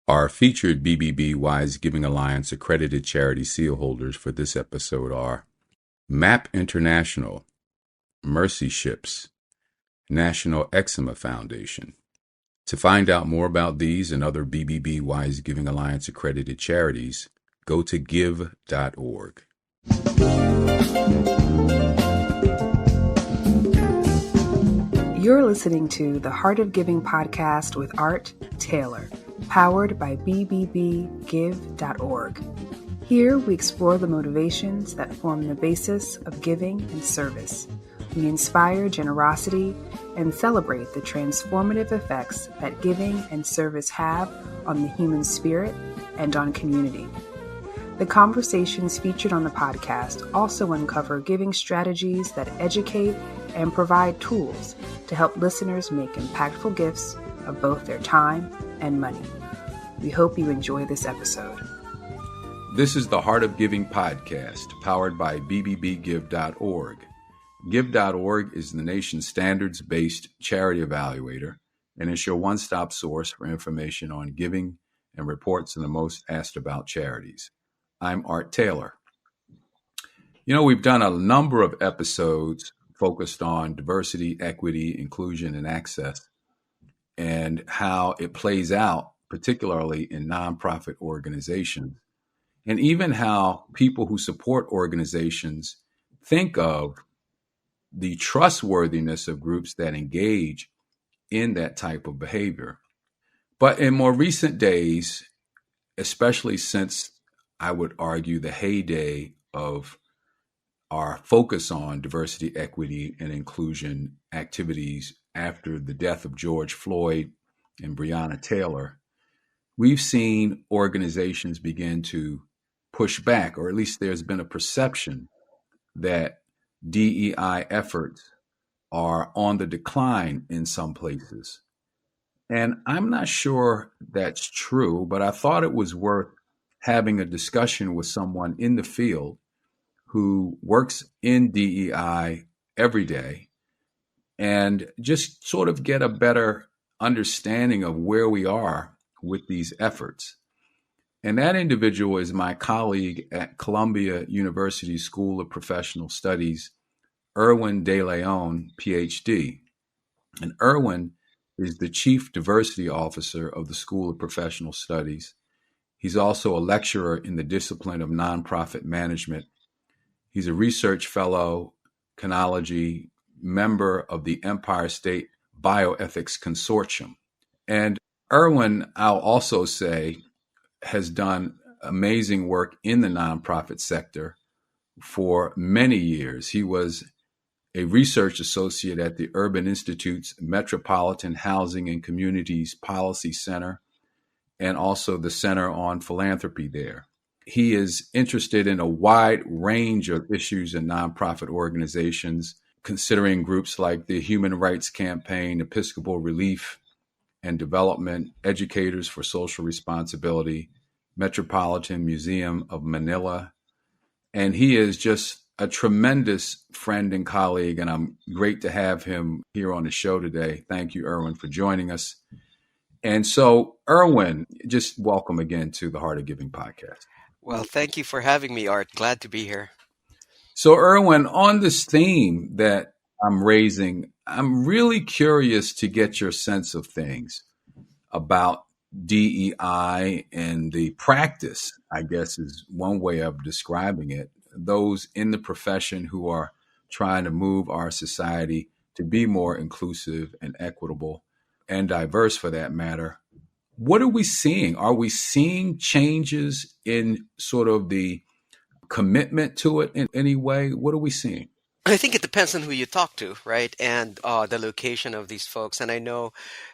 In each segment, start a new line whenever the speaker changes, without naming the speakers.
Our featured BBB Wise Giving Alliance accredited charity seal holders for this episode are MAP International, Mercy Ships, National Eczema Foundation. To find out more about these and other BBB Wise Giving Alliance accredited charities, go to give.org.
You're listening to the Heart of Giving podcast with Art Taylor, powered by bbbgive.org. Here we explore the motivations that form the basis of giving and service. We inspire generosity and celebrate the transformative effects that giving and service have on the human spirit and on community. The conversations featured on the podcast also uncover giving strategies that educate and provide tools to help listeners make impactful gifts of both their time and money. We hope you enjoy this episode.
This is the Heart of Giving podcast, powered by bbbgive.org. Give.org is the nation's standards-based charity evaluator, and it's your one-stop source for information on giving and reports on the most asked about charities. I'm Art Taylor. We've done a number of episodes focused on diversity, equity, inclusion, and access, and how it plays out, particularly in nonprofit organizations, and even how people who support organizations think of the trustworthiness of groups that engage in that type of behavior. But in more recent days, especially since I would argue the heyday of our focus on diversity, equity, and inclusion activities after the death of George Floyd and Breonna Taylor, we've seen organizations begin to push back, or at least there's been a perception that DEI efforts are on the decline in some places. And I'm not sure that's true, but I thought it was worth having a discussion with someone in the field who works in DEI every day and just sort of get a better understanding of where we are with these efforts. And that individual is my colleague at Columbia University School of Professional Studies, Erwin de Leon, PhD. And Erwin is the Chief Diversity Officer of the School of Professional Studies. He's also a lecturer in the discipline of nonprofit management. He's a research fellow, Canology, member of the Empire State Bioethics Consortium. And Erwin, I'll also say, has done amazing work in the nonprofit sector for many years. He was a research associate at the Urban Institute's Metropolitan Housing and Communities Policy Center, and also the Center on Philanthropy there. He is interested in a wide range of issues in nonprofit organizations, considering groups like the Human Rights Campaign, Episcopal Relief and Development, Educators for Social Responsibility, Metropolitan Museum of Manila. And he is just a tremendous friend and colleague, and I'm great to have him here on the show today. Thank you, Erwin, for joining us. And so, Erwin, just welcome again to the Heart of Giving podcast.
Well, thank you for having me, Art. Glad to be here.
So, Erwin, on this theme that I'm raising, I'm really curious to get your sense of things about DEI and the practice, I guess is one way of describing it, those in the profession who are trying to move our society to be more inclusive and equitable and diverse for that matter. What are we seeing? Are we seeing changes in sort of the commitment to it in any way? What are we seeing?
I think it depends on who you talk to, right? And the location of these folks. And I know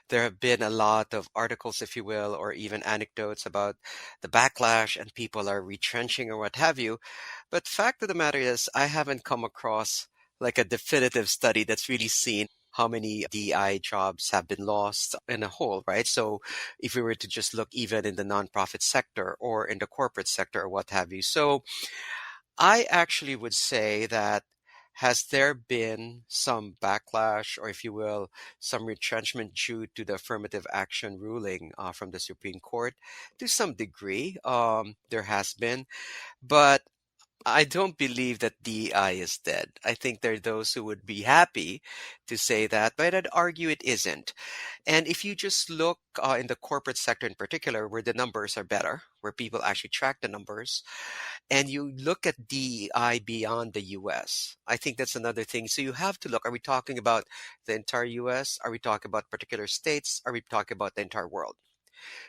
there have been a lot of articles, if you will, or even anecdotes about the backlash and people are retrenching or what have you. But fact of the matter is, I haven't come across like a definitive study that's really seen how many DI jobs have been lost in a whole, right? So if we were to just look even in the nonprofit sector or in the corporate sector or what have you. So I actually would say that has there been some backlash, or if you will, some retrenchment due to the affirmative action ruling from the Supreme Court? To some degree, there has been, but I don't believe that DEI is dead. I think there are those who would be happy to say that, but I'd argue it isn't. And if you just look in the corporate sector in particular, where the numbers are better, where people actually track the numbers, and you look at DEI beyond the US, I think that's another thing. So you have to look, are we talking about the entire US? Are we talking about particular states? Are we talking about the entire world?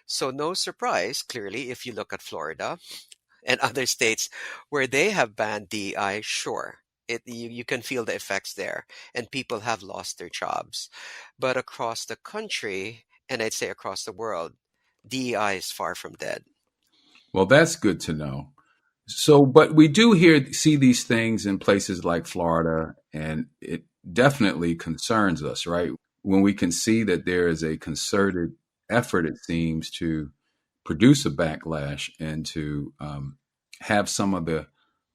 So no surprise, clearly, if you look at Florida and other states where they have banned DEI, sure. You can feel the effects there, and people have lost their jobs. But across the country, and I'd say across the world, DEI is far from dead.
Well, that's good to know. So, but we do see these things in places like Florida, and it definitely concerns us, right? When we can see that there is a concerted effort, it seems, to produce a backlash and to have some of the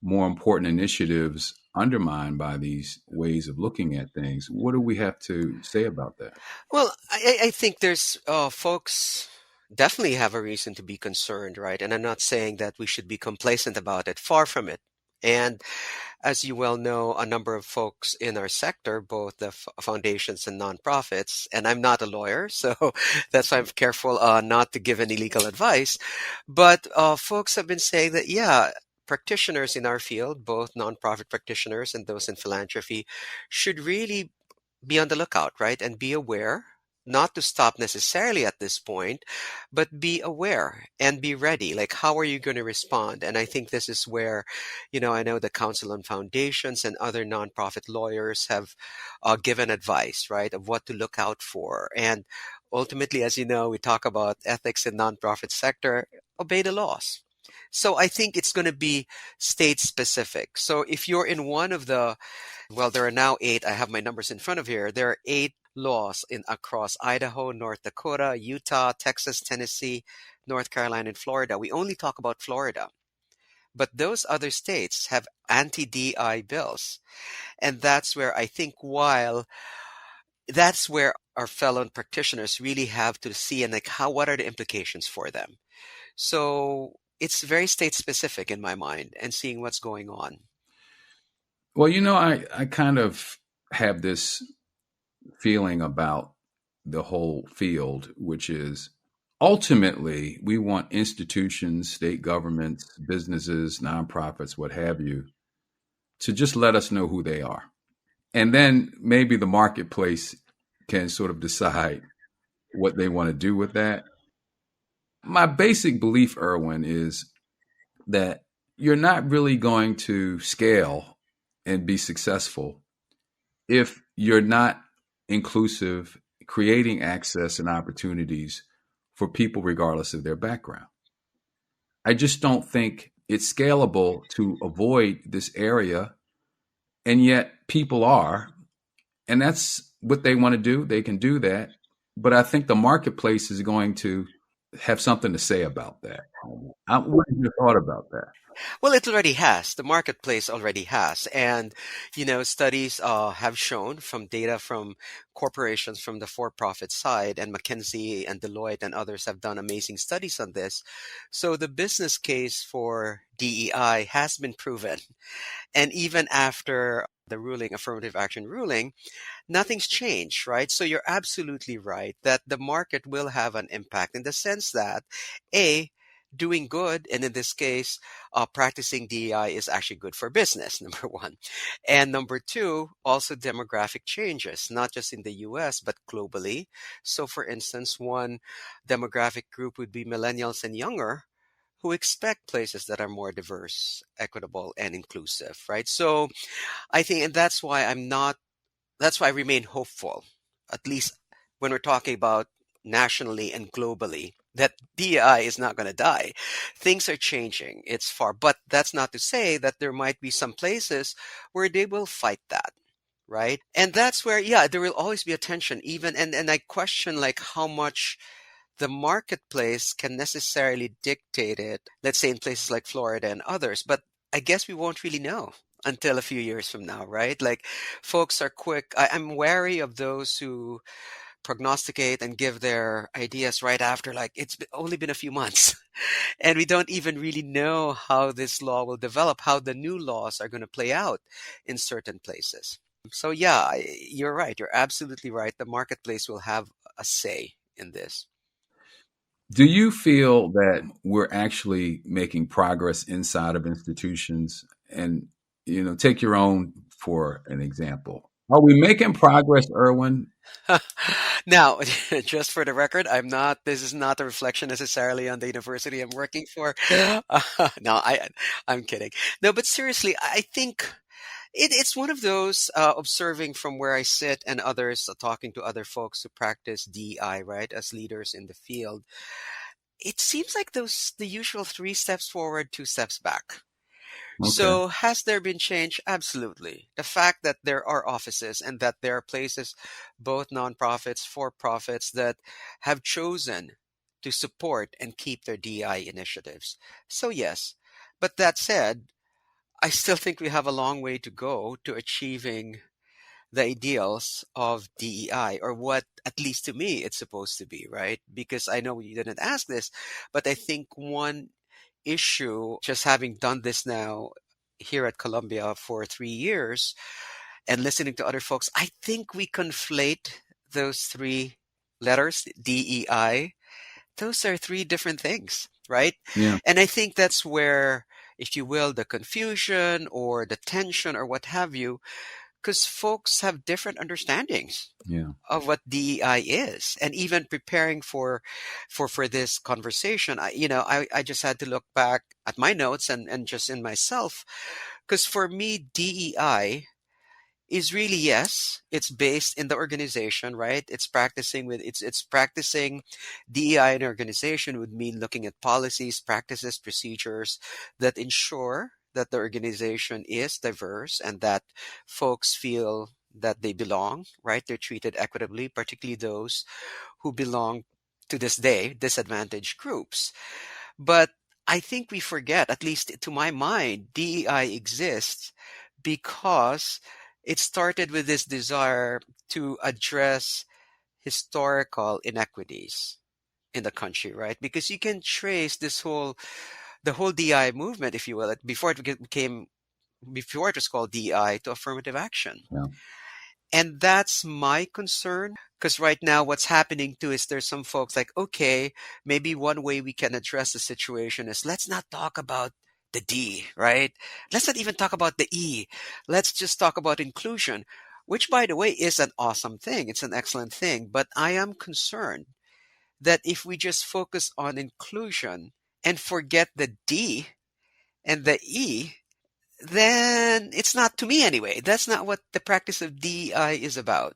more important initiatives undermined by these ways of looking at things. What do we have to say about that?
Well, I think there's folks definitely have a reason to be concerned, right? And I'm not saying that we should be complacent about it. Far from it. And as you well know, a number of folks in our sector, both the foundations and nonprofits, and I'm not a lawyer, so that's why I'm careful not to give any legal advice. But folks have been saying that, yeah, practitioners in our field, both nonprofit practitioners and those in philanthropy, should really be on the lookout, right? And be aware, not to stop necessarily at this point, but be aware and be ready. Like, how are you going to respond? And I think this is where, I know the Council on Foundations and other nonprofit lawyers have given advice, right, of what to look out for. And ultimately, as you know, we talk about ethics in nonprofit sector, obey the laws. So I think it's going to be state specific. So if you're in one of the, well, there are now 8. I have my numbers in front of here. There are 8 laws in across Idaho, North Dakota, Utah, Texas, Tennessee, North Carolina, and Florida. We only talk about Florida. But those other states have anti-DI bills. And that's where I think while that's where our fellow practitioners really have to see and like what are the implications for them. So it's very state specific in my mind and seeing what's going on.
Well, I kind of have this feeling about the whole field, which is ultimately we want institutions, state governments, businesses, nonprofits, what have you, to just let us know who they are. And then maybe the marketplace can sort of decide what they want to do with that. My basic belief, Erwin, is that you're not really going to scale and be successful if you're not inclusive, creating access and opportunities for people regardless of their background. I just don't think it's scalable to avoid this area, and yet people are, and that's what they want to do. They can do that, but I think the marketplace is going to have something to say about that. What is your thought about that?
Well, it already has. The marketplace already has. And, studies have shown from data from corporations from the for profit side, and McKinsey and Deloitte and others have done amazing studies on this. So the business case for DEI has been proven. And even after the ruling, affirmative action ruling, nothing's changed, right? So you're absolutely right that the market will have an impact in the sense that, A, doing good, and in this case, practicing DEI is actually good for business, number one. And number two, also demographic changes, not just in the US, but globally. So, for instance, one demographic group would be millennials and younger who expect places that are more diverse, equitable, and inclusive, right? So I think, and that's why I remain hopeful, at least when we're talking about nationally and globally, that DEI is not going to die. Things are changing. It's far, but that's not to say that there might be some places where they will fight that. Right. And that's where, yeah, there will always be a tension, even, and I question like how much the marketplace can necessarily dictate it, let's say in places like Florida and others, but I guess we won't really know. until a few years from now, right? Like folks are quick. I'm wary of those who prognosticate and give their ideas right after, like only been a few months. And we don't even really know how this law will develop, how the new laws are going to play out in certain places. So, yeah, you're right. You're absolutely right. The marketplace will have a say in this.
Do you feel that we're actually making progress inside of institutions? And, take your own for an example. Are we making progress, Erwin?
Now, just for the record, this is not a reflection necessarily on the university I'm working for. No, I'm kidding. No, but seriously, I think it's one of those observing from where I sit and others talking to other folks who practice DEI, right, as leaders in the field. It seems like the usual 3 steps forward, 2 steps back.
Okay.
So, has there been change? Absolutely. The fact that there are offices and that there are places, both nonprofits, for profits, that have chosen to support and keep their DI initiatives. So, yes. But that said, I still think we have a long way to go to achieving the ideals of DEI, or what, at least to me, it's supposed to be, right? Because I know you didn't ask this, but I think one issue, just having done this now here at Columbia for 3 years and listening to other folks, I think we conflate those 3 letters, DEI. Those are 3 different things, right?
Yeah.
And I think that's where, if you will, the confusion or the tension or what have you, because folks have different understandings
Yeah.
of what DEI is. And even preparing for this conversation, I just had to look back at my notes and just in myself, because for me, DEI is really, yes, it's based in the organization, right? It's practicing DEI in organization would mean looking at policies, practices, procedures that ensure that the organization is diverse and that folks feel that they belong, right? They're treated equitably, particularly those who belong to this day disadvantaged groups. But I think we forget, at least to my mind, DEI exists because it started with this desire to address historical inequities in the country, right? Because you can trace the whole DI movement, if you will, before it was called DI, to affirmative action.
Yeah.
And that's my concern, because right now what's happening too is there's some folks like, okay, maybe one way we can address the situation is let's not talk about the D, right? Let's not even talk about the E. Let's just talk about inclusion, which, by the way, is an awesome thing. It's an excellent thing. But I am concerned that if we just focus on inclusion and forget the D and the E, then it's not, to me anyway, that's not what the practice of DEI is about.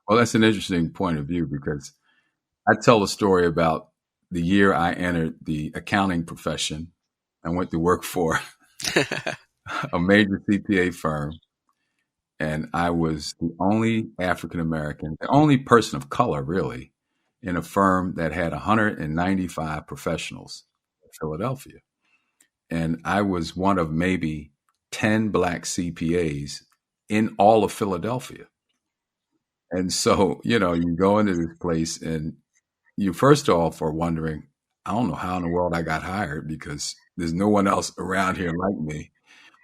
Well, that's an interesting point of view because I tell a story about the year I entered the accounting profession. I went to work for a major CPA firm, and I was the only African American, the only person of color, really, in a firm that had 195 professionals in Philadelphia. And I was one of maybe 10 black CPAs in all of Philadelphia. And so, you go into this place and you first off are wondering, I don't know how in the world I got hired because there's no one else around here like me.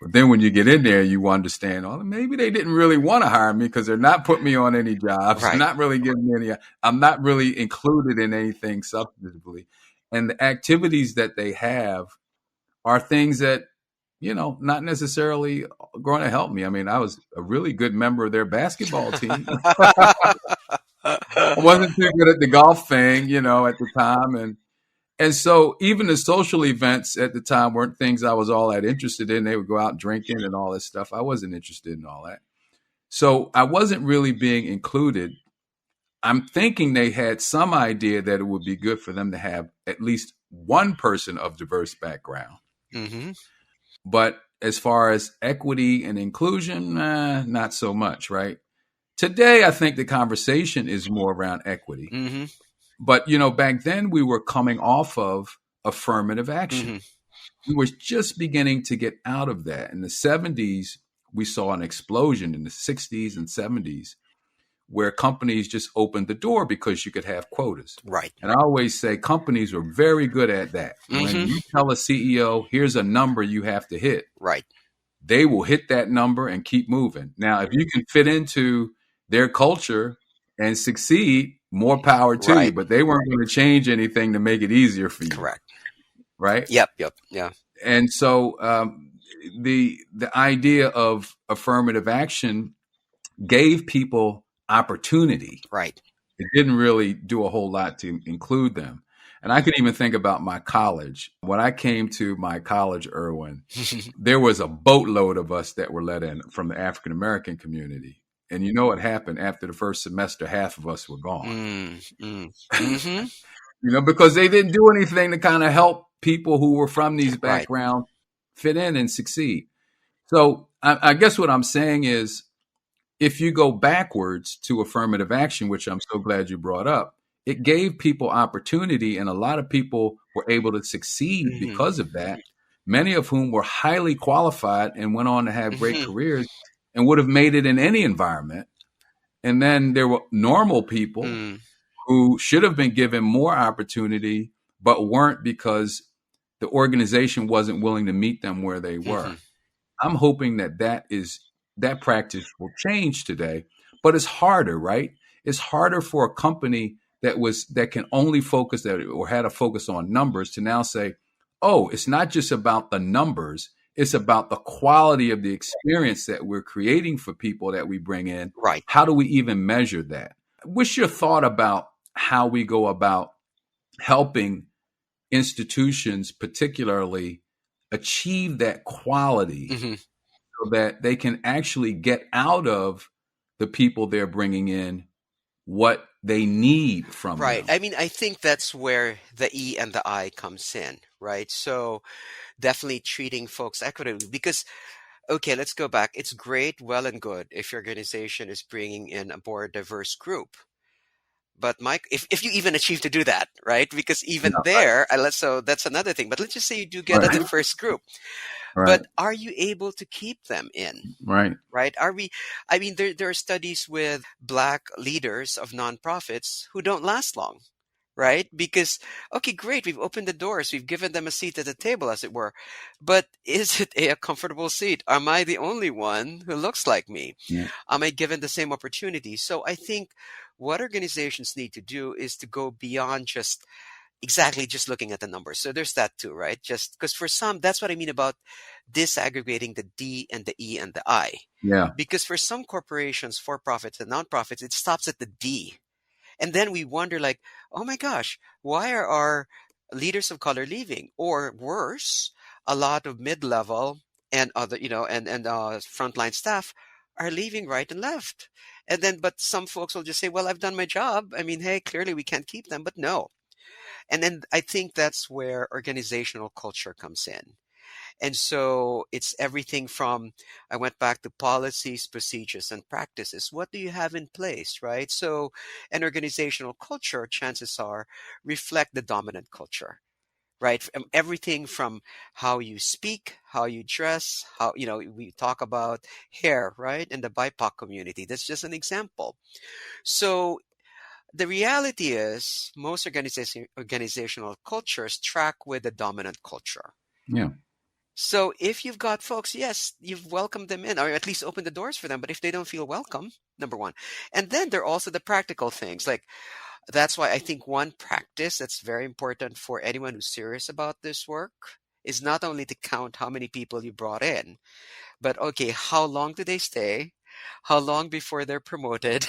But then when you get in there, you understand, oh, maybe they didn't really want to hire me because they're not putting me on any jobs. They're
Right.
not really giving me any, I'm not really included in anything substantively. And the activities that they have are things that, not necessarily going to help me. I mean, I was a really good member of their basketball team. I wasn't too good at the golf thing, at the time. And so even the social events at the time weren't things I was all that interested in. They would go out drinking and all this stuff. I wasn't interested in all that. So I wasn't really being included. I'm thinking they had some idea that it would be good for them to have at least one person of diverse background.
Mm-hmm.
But as far as equity and inclusion, not so much, right? Today, I think the conversation is more around equity.
Mm-hmm.
But, back then we were coming off of affirmative action.
Mm-hmm.
We were just beginning to get out of that. In the 70s, we saw an explosion in the 60s and 70s where companies just opened the door because you could have quotas.
Right.
And I always say companies were very good at that. When
Mm-hmm.
you tell a CEO, here's a number you have to hit,
Right.
they will hit that number and keep moving. Now, if you can fit into their culture and succeed, more power to you.
Right.
But they weren't going to change anything to make it easier for you,
Correct.
right?
Yep. Yep. Yeah.
And so the idea of affirmative action gave people opportunity.
Right.
It didn't really do a whole lot to include them. And I can even think about my college. When I came to my college, Erwin, there was a boatload of us that were let in from the African American community. And you know what happened after the first semester? Half of us were gone.
Mm-hmm.
Because they didn't do anything to kind of help people who were from these
Right.
backgrounds fit in and succeed. So I guess what I'm saying is, if you go backwards to affirmative action, which I'm so glad you brought up, it gave people opportunity, and a lot of people were able to succeed
Mm-hmm.
because of that, many of whom were highly qualified and went on to have great
Mm-hmm.
careers and would have made it in any environment. And then there were normal people
Mm.
who should have been given more opportunity, but weren't because the organization wasn't willing to meet them where they were.
Mm-hmm.
I'm hoping that practice will change today, but it's harder, right? It's harder for a company that can only focus that or had a focus on numbers to now say, oh, it's not just about the numbers. It's about the quality of the experience that we're creating for people that we bring in.
Right.
How do we even measure that? What's your thought about how we go about helping institutions, particularly, achieve that quality
Mm-hmm.
so that they can actually get out of the people they're bringing in what they need from
Right.
them?
I mean, I think that's where the E and the I comes in, right? So definitely treating folks equitably because, okay, let's go back. It's great, well and good if your organization is bringing in a more diverse group. But Mike, if you even achieve to do that, right? Because
Yeah,
even there, so that's another thing. But let's just say you do get a
right,
diverse group,
right,
but are you able to keep them in?
right.
Right? Are we? I mean, there are studies with Black leaders of nonprofits who don't last long, right? Because, okay, great, we've opened the doors, we've given them a seat at the table, as it were. But is it a comfortable seat? Am I the only one who looks like me?
Yeah,
Am I given the same opportunity? So I think what organizations need to do is to go beyond just exactly just looking at the numbers. So there's that too, right? Just because for some, that's what I mean about disaggregating the D and the E and the I.
yeah,
Because for some corporations, for profits and nonprofits, it stops at the D. And then we wonder, like, oh my gosh, why are our leaders of color leaving? Or worse, a lot of mid-level and other, and frontline staff are leaving right and left. And then, but some folks will just say, well, I've done my job. I mean, hey, clearly we can't keep them, but no. And then I think that's where organizational culture comes in. And so it's everything from, I went back to policies, procedures, and practices. What do you have in place, right? So an organizational culture, chances are, reflect the dominant culture, right? Everything from how you speak, how you dress, how, we talk about hair, right? And the BIPOC community. That's just an example. So the reality is most organizational cultures track with the dominant culture.
yeah,
So if you've got folks, yes, you've welcomed them in, or at least opened the doors for them. But if they don't feel welcome, number one, and then there are also the practical things. Like that's why I think one practice that's very important for anyone who's serious about this work is not only to count how many people you brought in, but okay, how long do they stay? How long before they're promoted,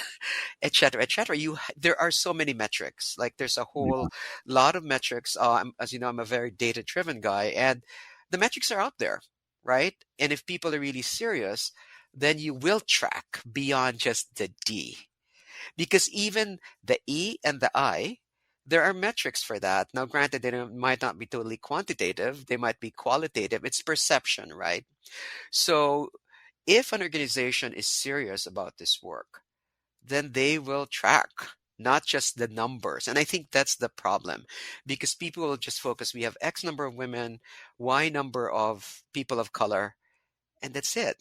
et cetera, et cetera. There are so many metrics. Like there's a
yeah,
whole lot of metrics. As you know, I'm a very data-driven guy, and the metrics are out there, right? And if people are really serious, then you will track beyond just the D, because even the E and the I, there are metrics for that. Now, granted, might not be totally quantitative; they might be qualitative. It's perception, right? So, if an organization is serious about this work, then they will track, not just the numbers. And I think that's the problem because people will just focus, we have X number of women, Y number of people of color, and that's it.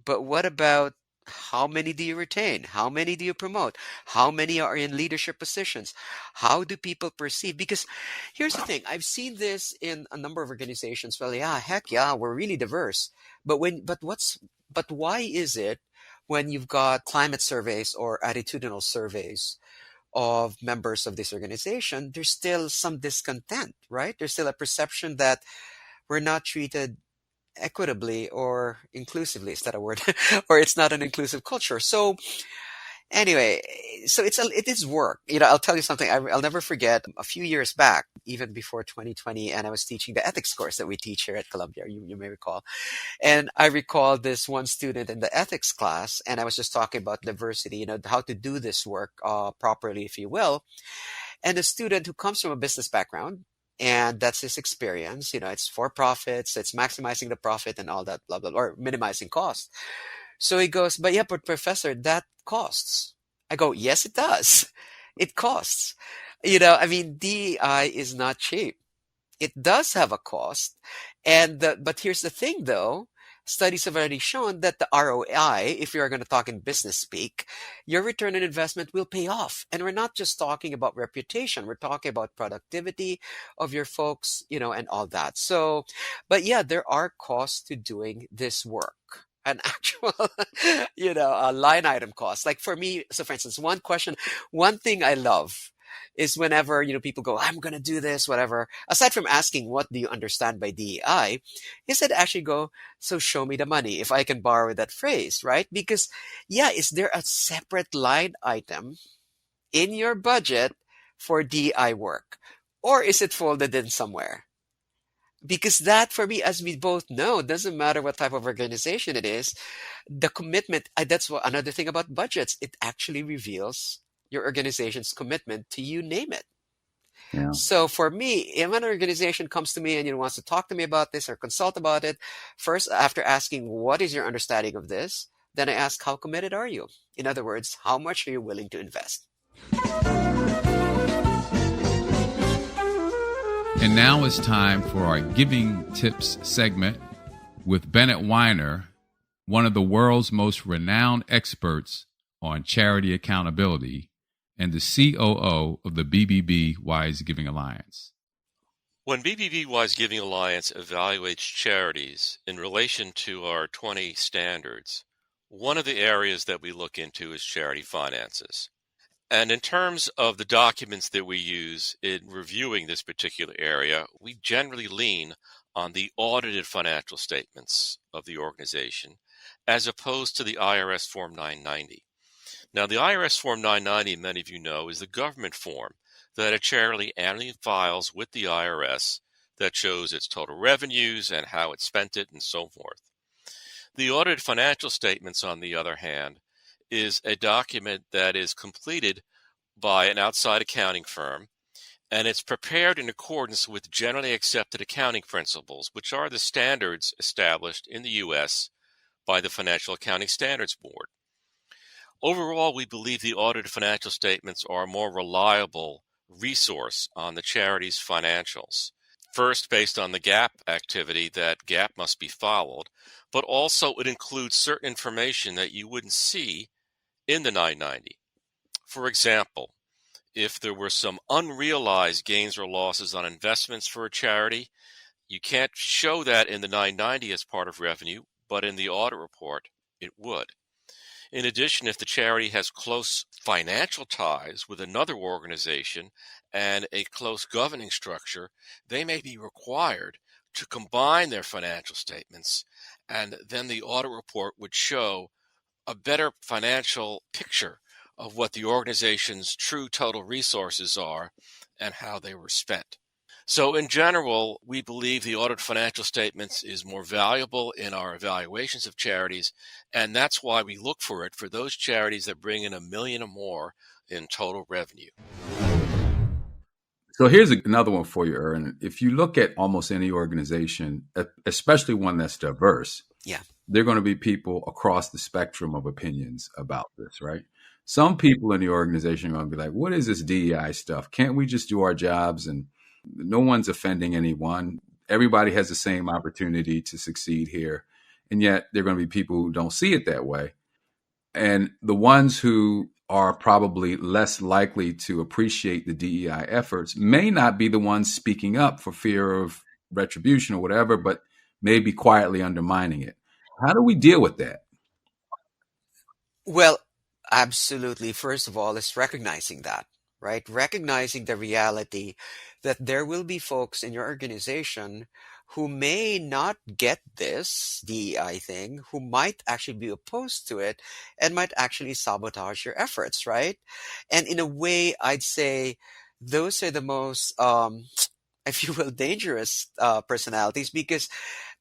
But what about how many do you retain? How many do you promote? How many are in leadership positions? How do people perceive? Because here's the thing, I've seen this in a number of organizations. Well, yeah, heck yeah, we're really diverse. But why is it when you've got climate surveys or attitudinal surveys of members of this organization, there's still some discontent, right? There's still a perception that we're not treated equitably or inclusively. Is that a word? Or it's not an inclusive culture. So anyway, it is work. I'll tell you something. I'll never forget a few years back, even before 2020, and I was teaching the ethics course that we teach here at Columbia. You may recall. And I recall this one student in the ethics class, and I was just talking about diversity, how to do this work properly, if you will. And a student who comes from a business background, and that's his experience, it's for profits, it's maximizing the profit and all that, blah, blah, blah, or minimizing cost. So he goes, but yeah, but professor, that costs. I go, yes, it does. It costs. I mean, DEI is not cheap. It does have a cost. But here's the thing though, studies have already shown that the ROI, if you're going to talk in business speak, your return on investment will pay off. And we're not just talking about reputation, we're talking about productivity of your folks, and all that. So, but yeah, there are costs to doing this work. An actual, a line item cost. Like for me, so for instance, one thing I love is whenever, people go, I'm going to do this, whatever. Aside from asking, what do you understand by DEI? Is it actually go, so show me the money, if I can borrow that phrase, right? Because yeah, is there a separate line item in your budget for DEI work? Or is it folded in somewhere? Because that, for me, as we both know, doesn't matter what type of organization it is, the commitment, that's another thing about budgets, it actually reveals your organization's commitment to you name it.
Yeah.
So for me, if an organization comes to me and wants to talk to me about this or consult about it, first, after asking, what is your understanding of this? Then I ask, how committed are you? In other words, how much are you willing to invest?
And now it's time for our Giving Tips segment with Bennett Weiner, one of the world's most renowned experts on charity accountability and the COO of the BBB Wise Giving Alliance.
When BBB Wise Giving Alliance evaluates charities in relation to our 20 standards, one of the areas that we look into is charity finances. And in terms of the documents that we use in reviewing this particular area, we generally lean on the audited financial statements of the organization as opposed to the IRS Form 990. Now, the IRS Form 990, many of you know, is the government form that a charity annually files with the IRS that shows its total revenues and how it spent it and so forth. The audited financial statements, on the other hand, is a document that is completed by an outside accounting firm, and it's prepared in accordance with generally accepted accounting principles, which are the standards established in the U.S. by the Financial Accounting Standards Board. Overall, we believe the audited financial statements are a more reliable resource on the charity's financials. First, based on the GAAP activity, that GAAP must be followed, but also it includes certain information that you wouldn't see in the 990. For example, if there were some unrealized gains or losses on investments for a charity, you can't show that in the 990 as part of revenue, but in the audit report, it would. In addition, if the charity has close financial ties with another organization and a close governing structure, they may be required to combine their financial statements, and then the audit report would show a better financial picture of what the organization's true total resources are and how they were spent. So in general, we believe the audited financial statements is more valuable in our evaluations of charities, and that's why we look for it for those charities that bring in $1 million or more in total revenue.
So here's another one for you, Erwin. If you look at almost any organization, especially one that's diverse, there are going to be people across the spectrum of opinions about this, right? Some people in the organization are going to be like, what is this DEI stuff? Can't we just do our jobs and no one's offending anyone? Everybody has the same opportunity to succeed here. and yet there are going to be people who don't see it that way. And the ones who are probably less likely to appreciate the DEI efforts may not be the ones speaking up for fear of retribution or whatever, but maybe quietly undermining it. How do we deal with that?
Well, absolutely. First of all, is recognizing that, right? Recognizing the reality that there will be folks in your organization who may not get this DEI thing, who might actually be opposed to it and might actually sabotage your efforts, right? And in a way, I'd say those are the most, if you will, dangerous personalities, because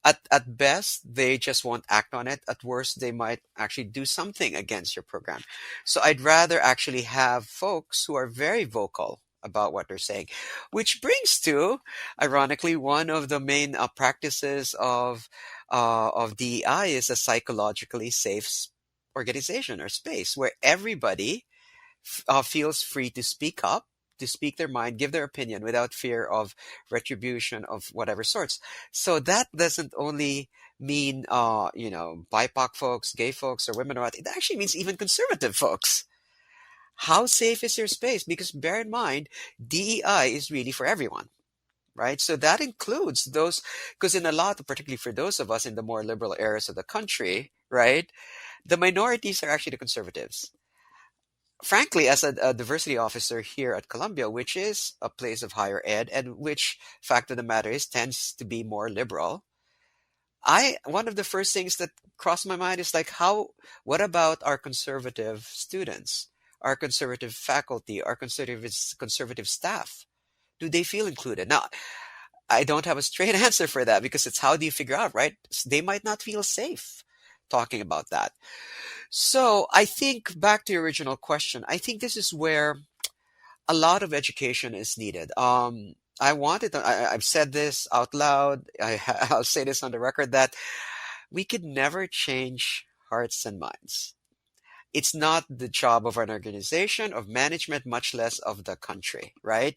at best they just won't act on it. At worst, they might actually do something against your program. So I'd rather actually have folks who are very vocal about what they're saying, which brings to, ironically, one of the main practices of DEI is a psychologically safe organization or space where everybody feels free to speak up, to speak their mind, give their opinion without fear of retribution of whatever sorts. So that doesn't only mean, BIPOC folks, gay folks, or women, or what. It actually means even conservative folks. How safe is your space? Because bear in mind, DEI is really for everyone. Right. So that includes those, because in a lot, particularly for those of us in the more liberal areas of the country, right, the minorities are actually the conservatives. Frankly, as a diversity officer here at Columbia, which is a place of higher ed, and which, fact of the matter is, tends to be more liberal, one of the first things that crossed my mind is like, what about our conservative students, our conservative faculty, our conservative staff? Do they feel included? Now, I don't have a straight answer for that, because it's how do you figure out, right? They might not feel safe talking about that. So I think back to your original question, I think this is where a lot of education is needed. I've said this out loud. I'll say this on the record that we could never change hearts and minds. It's not the job of an organization, of management, much less of the country, right?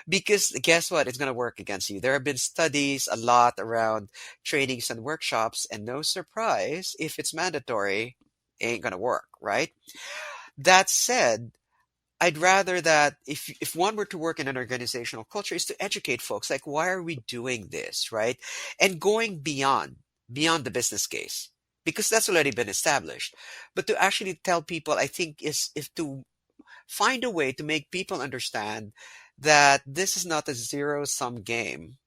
Because guess what? It's going to work against you. There have been studies a lot around trainings and workshops, and no surprise, if it's mandatory, it ain't going to work, right? That said, I'd rather that if one were to work in an organizational culture is to educate folks, like, why are we doing this, right? And going beyond the business case, because that's already been established. But to actually tell people, I think, is if to find a way to make people understand that this is not a zero-sum game,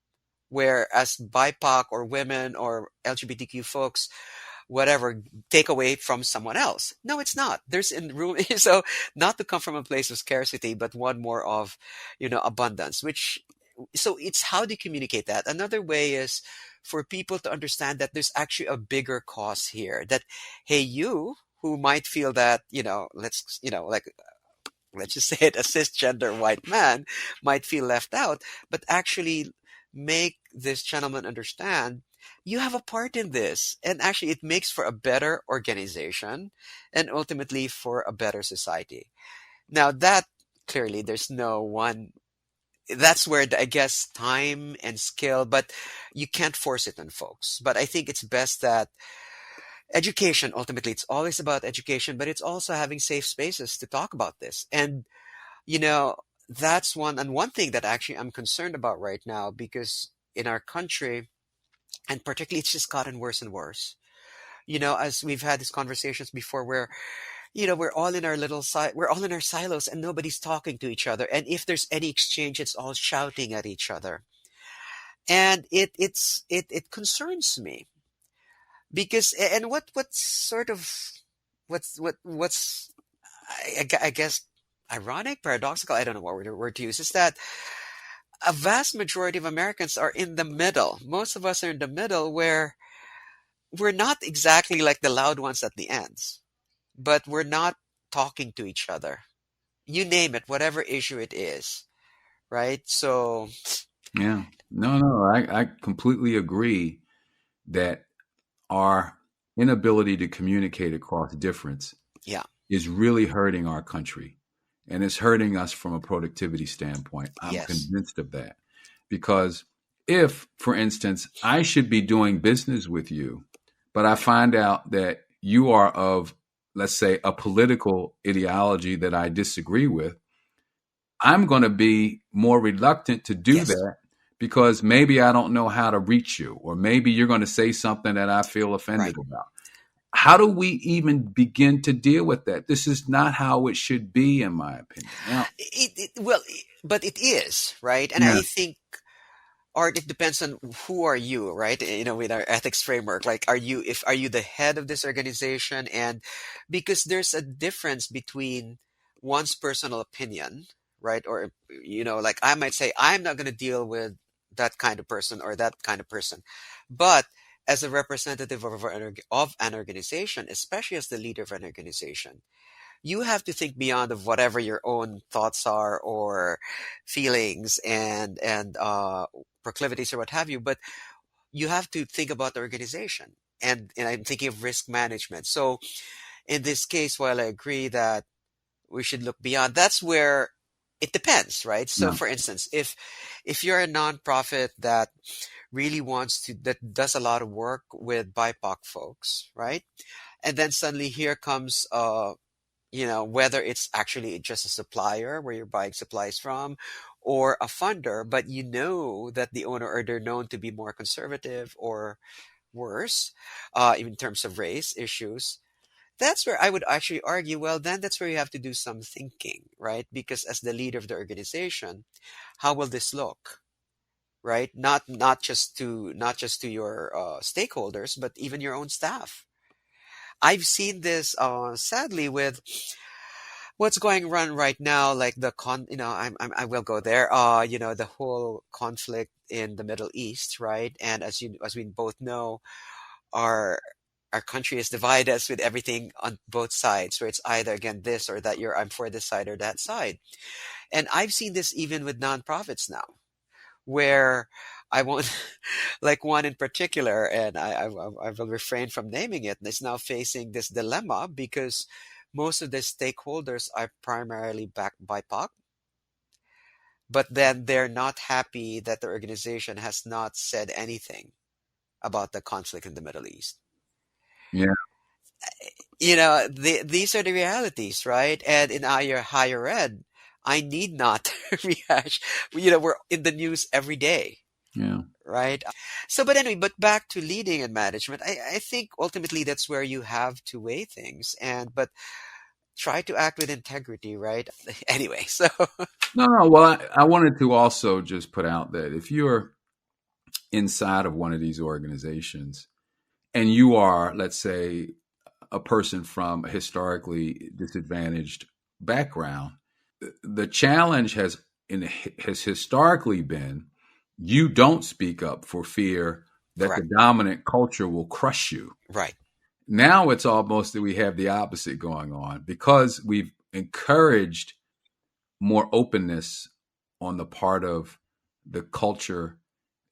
where as BIPOC or women or LGBTQ folks, whatever, take away from someone else. No, it's not. There's in room. So not to come from a place of scarcity, but one more of, abundance, so it's how do you communicate that? Another way is for people to understand that there's actually a bigger cause here, that, hey, you who might feel that, let's just say it, a cisgender white man might feel left out, but actually make this gentleman understand you have a part in this. And actually, it makes for a better organization and ultimately for a better society. Now, that clearly, there's no one. That's where I guess time and skill, but you can't force it on folks. But I think it's best that education, ultimately, it's always about education, but it's also having safe spaces to talk about this. And, that's one thing that actually I'm concerned about right now, because in our country, and particularly, it's just gotten worse and worse. As we've had these conversations before, where we're all in our we're all in our silos, and nobody's talking to each other. And if there's any exchange, it's all shouting at each other, and it concerns me, because and what's sort of what's I guess ironic, paradoxical, I don't know what word to use, is that a vast majority of Americans are in the middle. Most of us are in the middle, where we're not exactly like the loud ones at the ends, but we're not talking to each other. You name it, whatever issue it is, right? So,
Yeah. No, I completely agree that our inability to communicate across difference
yeah,
is really hurting our country. And it's hurting us from a productivity standpoint. I'm
yes,
convinced of that. Because if, for instance, I should be doing business with you, but I find out that you are of, let's say, a political ideology that I disagree with, I'm going to be more reluctant to do
Yes.
that because maybe I don't know how to reach you, or maybe you're going to say something that I feel offended
Right.
about. How do we even begin to deal with that? This is not how it should be, in my opinion. Now,
But it is, right? And
yeah,
I think, Art, it depends on who are you, right? With our ethics framework, like, are you the head of this organization? And because there's a difference between one's personal opinion, right? Or, like, I might say, I'm not going to deal with that kind of person or that kind of person. But as a representative of an organization, especially as the leader of an organization, you have to think beyond of whatever your own thoughts are or feelings and proclivities or what have you, but you have to think about the organization. And I'm thinking of risk management. So in this case, while I agree that we should look beyond, that's where it depends, right? So
no,
for instance, if you're a nonprofit that really that does a lot of work with BIPOC folks, right? And then suddenly here comes whether it's actually just a supplier where you're buying supplies from or a funder, but you know that the owner, or they're known to be more conservative or worse, in terms of race issues. That's where I would actually argue, well, then that's where you have to do some thinking, right? Because as the leader of the organization, how will this look? Right? Not just to your stakeholders, but even your own staff. I've seen this sadly with what's going on right now, like the I will go there. The whole conflict in the Middle East, right? And as we both know, our our country is divided us with everything on both sides, where it's either again this or that. I'm for this side or that side. And I've seen this even with nonprofits now, where I won't like one in particular, and I will refrain from naming it, is now facing this dilemma because most of the stakeholders are primarily backed by POC, but then they're not happy that the organization has not said anything about the conflict in the Middle East.
yeah,
These are the realities, right? And in our higher ed, I need not rehash. We're in the news every day,
yeah.
right? So, but anyway, but back to leading and management, I think ultimately that's where you have to weigh things but try to act with integrity, right? Anyway, so
No, no. Well, I wanted to also just put out that if you're inside of one of these organizations and you are, let's say, a person from a historically disadvantaged background, the challenge has historically been you don't speak up for fear that the
correct,
dominant culture will crush you.
right?
Now it's almost that we have the opposite going on because we've encouraged more openness on the part of the culture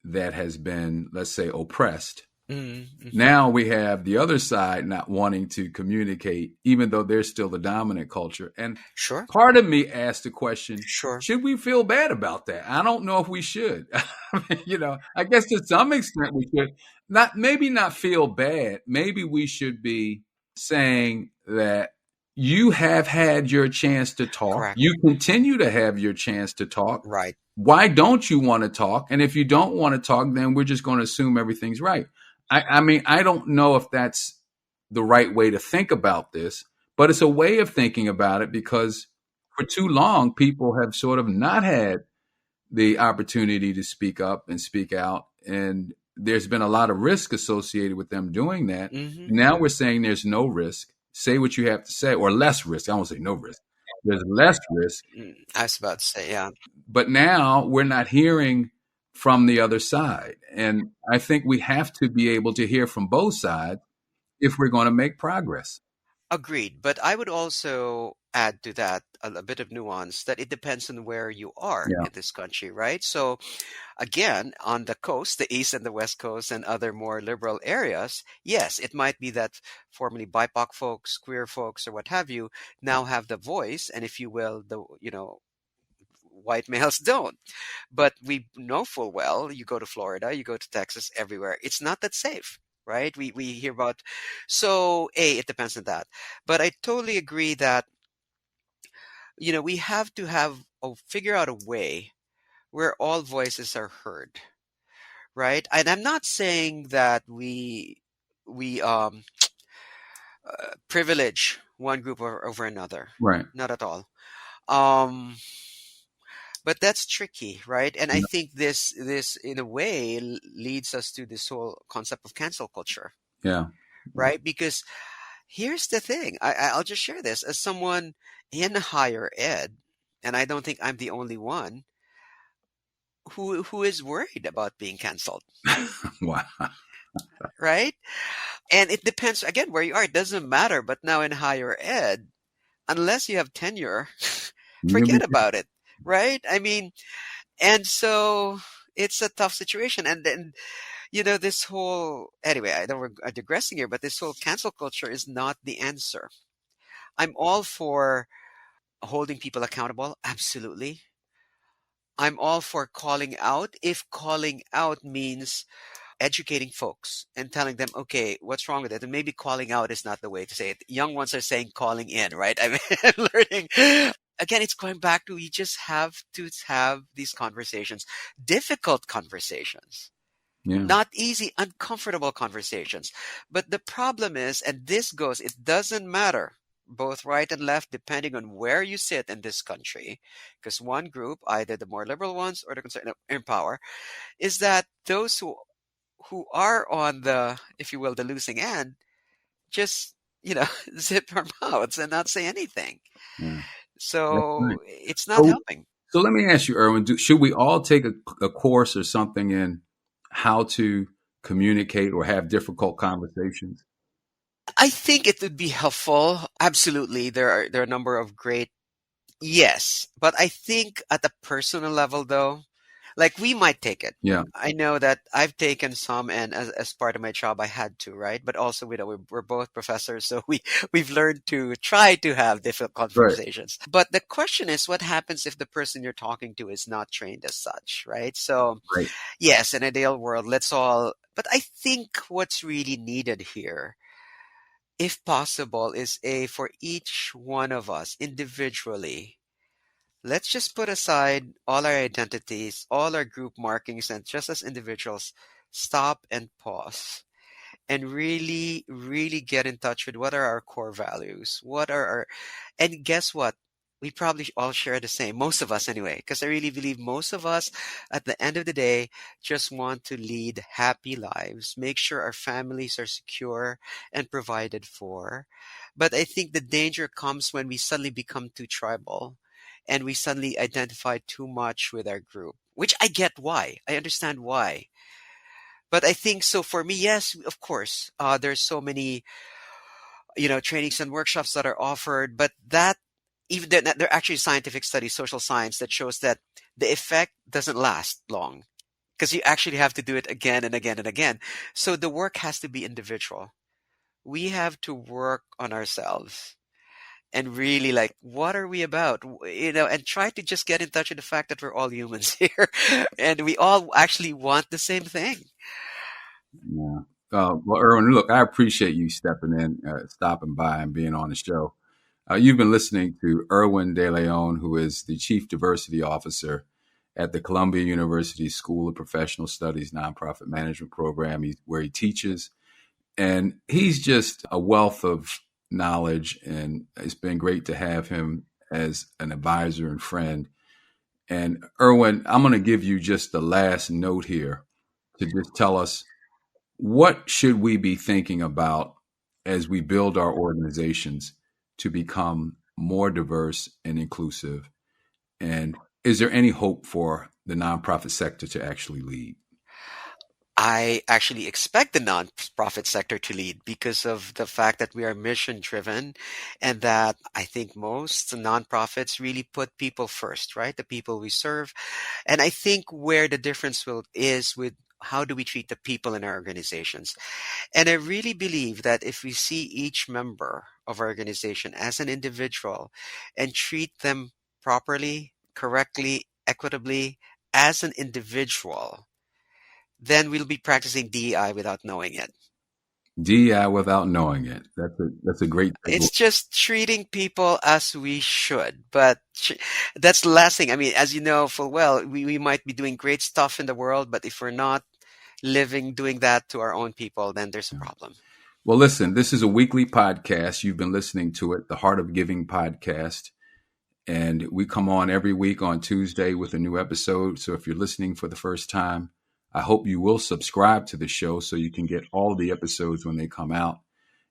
that has been, let's say, oppressed.
Mm-hmm.
Now we have the other side not wanting to communicate, even though they're still the dominant culture. And
Sure,
part of me asked the question,
sure,
should we feel bad about that? I don't know if we should. I guess to some extent we should. Maybe not feel bad. Maybe we should be saying that you have had your chance to talk.
correct,
You continue to have your chance to talk.
right.
Why don't you want to talk? And if you don't want to talk, then we're just going to assume everything's right. I mean, I don't know if that's the right way to think about this, but it's a way of thinking about it because for too long, people have sort of not had the opportunity to speak up and speak out. And there's been a lot of risk associated with them doing that.
Mm-hmm.
Now we're saying there's no risk. Say what you have to say, or less risk. I won't say no risk. There's less risk.
I was about to say, yeah.
But now we're not hearing from the other side. And I think we have to be able to hear from both sides if we're going to make progress.
Agreed. But I would also add to that a bit of nuance that it depends on where you are
Yeah.
in this country, right? So, again, on the coast, the east and the west coast, and other more liberal areas, yes, it might be that formerly BIPOC folks, queer folks, or what have you, now have the voice, and if you will, white males don't. But we know full well, you go to Florida, you go to Texas, everywhere, it's not that safe. right? We hear about, so it depends on that. But I totally agree that, we have to figure out a way where all voices are heard, right? And I'm not saying that we privilege one group over another,
Right.
not at all. Um, but that's tricky, right? And I
Yeah.
think this in a way leads us to this whole concept of cancel culture,
Yeah.
right? Because here's the thing, I'll just share this as someone in higher ed, and I don't think I'm the only one who is worried about being canceled,
Wow.
right? And it depends again where you are. It doesn't matter. But now in higher ed, unless you have tenure,
You'll be
forget about it, right? I mean, and so it's a tough situation. And then, this whole, anyway, I know we're digressing here, but this whole cancel culture is not the answer. I'm all for holding people accountable. Absolutely. I'm all for calling out if calling out means educating folks and telling them, okay, what's wrong with it? And maybe calling out is not the way to say it. Young ones are saying calling in, right? I mean, I'm learning. Again, it's going back to, we just have to have these conversations, difficult conversations,
Yeah.
not easy, uncomfortable conversations. But the problem is, and this goes, it doesn't matter, both right and left, depending on where you sit in this country, because one group, either the more liberal ones or the conservative in power, is that those who are on the, if you will, the losing end, just, zip our mouths and not say anything.
Yeah. That's right.
So it's not
So,
helping.
so let me ask you, Erwin, should we all take a course or something in how to communicate or have difficult conversations?
I think it would be helpful. Absolutely. There are a number of great, yes. But I think at a personal level though, like we might take it.
Yeah.
I know that I've taken some, and as part of my job, I had to, right? But also, we're both professors, so we've learned to try to have difficult
Right.
conversations. But the question is, what happens if the person you're talking to is not trained as such, right? So,
Right.
yes, in an ideal world, let's all. But I think what's really needed here, if possible, is for each one of us individually, let's just put aside all our identities, all our group markings, and just as individuals, stop and pause and really, really get in touch with what are our core values. And guess what? We probably all share the same, most of us anyway, because I really believe most of us at the end of the day just want to lead happy lives, make sure our families are secure and provided for. But I think the danger comes when we suddenly become too tribal and we suddenly identify too much with our group, which I get why. I understand why. But I think so for me, yes, of course, there's so many, trainings and workshops that are offered, but that even there are actually scientific studies, social science, that shows that the effect doesn't last long because you actually have to do it again and again and again. So the work has to be individual. We have to work on ourselves and really like, what are we about? And try to just get in touch with the fact that we're all humans here and we all actually want the same thing.
Yeah. Well, Erwin, look, I appreciate you stepping in, stopping by, and being on the show. You've been listening to Erwin de Leon, who is the Chief Diversity Officer at the Columbia University School of Professional Studies Nonprofit Management Program, where he teaches. And he's just a wealth of knowledge, and it's been great to have him as an advisor and friend. And Erwin, I'm going to give you just the last note here to just tell us, what should we be thinking about as we build our organizations to become more diverse and inclusive? And is there any hope for the nonprofit sector to actually lead?
I actually expect the nonprofit sector to lead because of the fact that we are mission driven and that I think most nonprofits really put people first, right? The people we serve. And I think where the difference is with how do we treat the people in our organizations. And I really believe that if we see each member of our organization as an individual and treat them properly, correctly, equitably as an individual, then we'll be practicing DEI without knowing it.
DEI without knowing it. That's a great
It's
takeaway.
just treating people as we should, but that's the last thing. I mean, as you know full well, we might be doing great stuff in the world, but if we're not doing that to our own people, then there's a problem.
Well, listen, this is a weekly podcast. You've been listening to it, the Heart of Giving podcast. And we come on every week on Tuesday with a new episode. So if you're listening for the first time, I hope you will subscribe to the show so you can get all the episodes when they come out.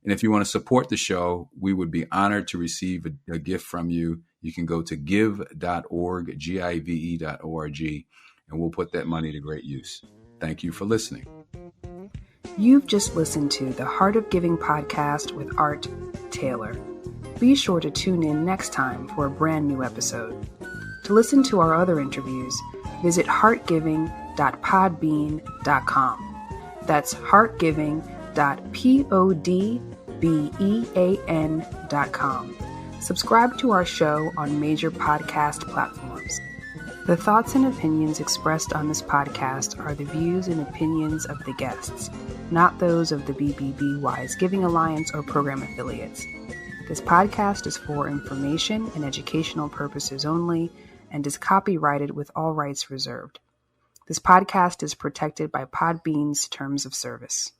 And if you want to support the show, we would be honored to receive a gift from you. You can go to give.org, give.org, and we'll put that money to great use. Thank you for listening.
You've just listened to the Heart of Giving podcast with Art Taylor. Be sure to tune in next time for a brand new episode. To listen to our other interviews, visit heartgiving.podbean.com. That's heartgiving.podbean.com. Subscribe to our show on major podcast platforms. The thoughts and opinions expressed on this podcast are the views and opinions of the guests, not those of the BBB Giving Alliance or program affiliates. This podcast is for information and educational purposes only and is copyrighted with all rights reserved. This podcast is protected by Podbean's terms of service.